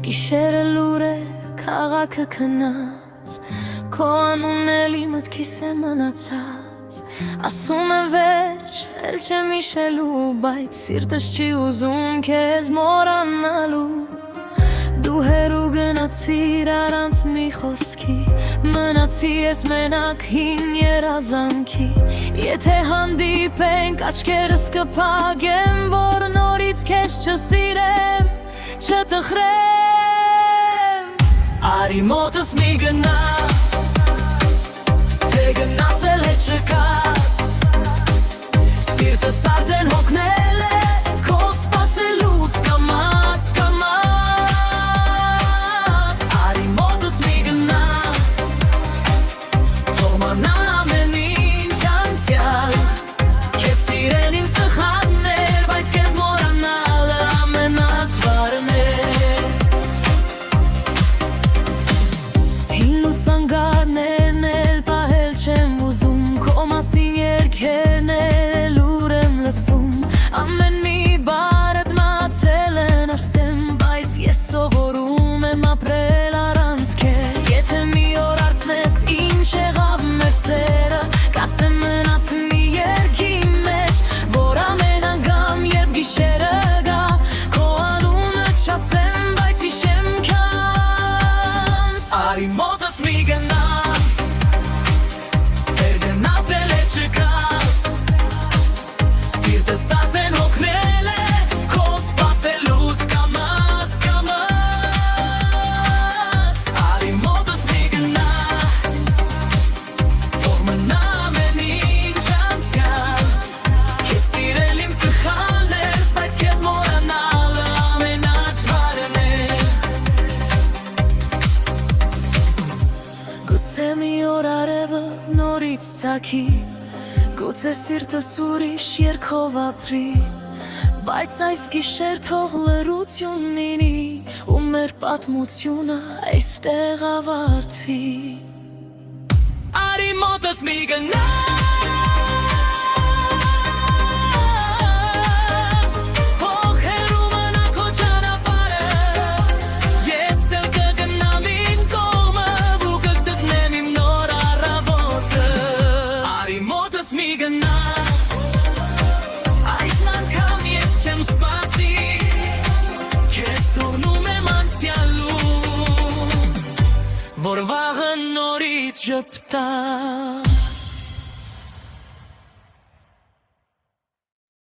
Գիշերը լուր է, քաղաքը քնած, քո անունն էլի մտքիս է մնացած։ Ասում եմ վերջ, էլ չեմ հիշելու, բայց սիրտս չի ուզում քեզ մոռանալու։ Դու հեռու գնացիր առանց մի խոսքի, մնացի ես մենակ հին երազանքի։ Եթե հանդիպենք, աչքերս կփակեմ, որ նորից քեզ չսիրեմ, չտխրեմ։ Արի մոտս մի գնա, թե գնաս էլ հետ չկաս, սիրտս արդեն հոգնել է, քո սպասելուց կամաց, կամաց։ Արի մոտս մի գնա, թող մնան ամեն ինչ անցյալ, քեզ սիրել իմ սխալներ, բայց քեզ մոռանալը ամենադժվարն է։ Հին լուսանգարներն էլ պահել չեմ ուզում, քո մասին երգերն էլ ուր եմ լսում, ամեն մի բառդ մացել են ասեմ, բայց ես սովորում եմ ապրել առանց քեզ։ Եթե մի օր հարցնես ինչ եղավ մեր սերը, կասեմ մնաց մի երգի մեջ, որ ամեն անգամ երբ գիշերը գա, քո անունը չասեմ, բայց հիշեմ քեզ։ Արի մոտս մի գնա, թեր գնաս էլ հետ չկաս, սիրտս արդեն հոգնել է, քո սպասելուց կամաց, կամաց։ Արի մոտս մի գնա, թող մնա ամեն ինչ անցյալ, քեզ սիրել իմ սխալներ, բայց քեզ մոռանալը ամենադժվարն է։ Գուցե մի օր արևը նորից ցակի, գուցե սիրտս ուրիշ երգով ապրի, բայց այս գիշեր թող լռություն լինի, ու մեր պատմությունը այստեղ ավարտվի։ Արի մոտս մի գնա, թող հեռու մնա քո ճանապարհը, ես էլ կգնամ իմ կողմը, ու կգտնեմ իմ նոր առավոտը։ Արի մոտս մի գնա, այս անգամ ես չեմ սպասի, քեզ թողնում եմ անցյալում, որ վաղը նորից ժպտա։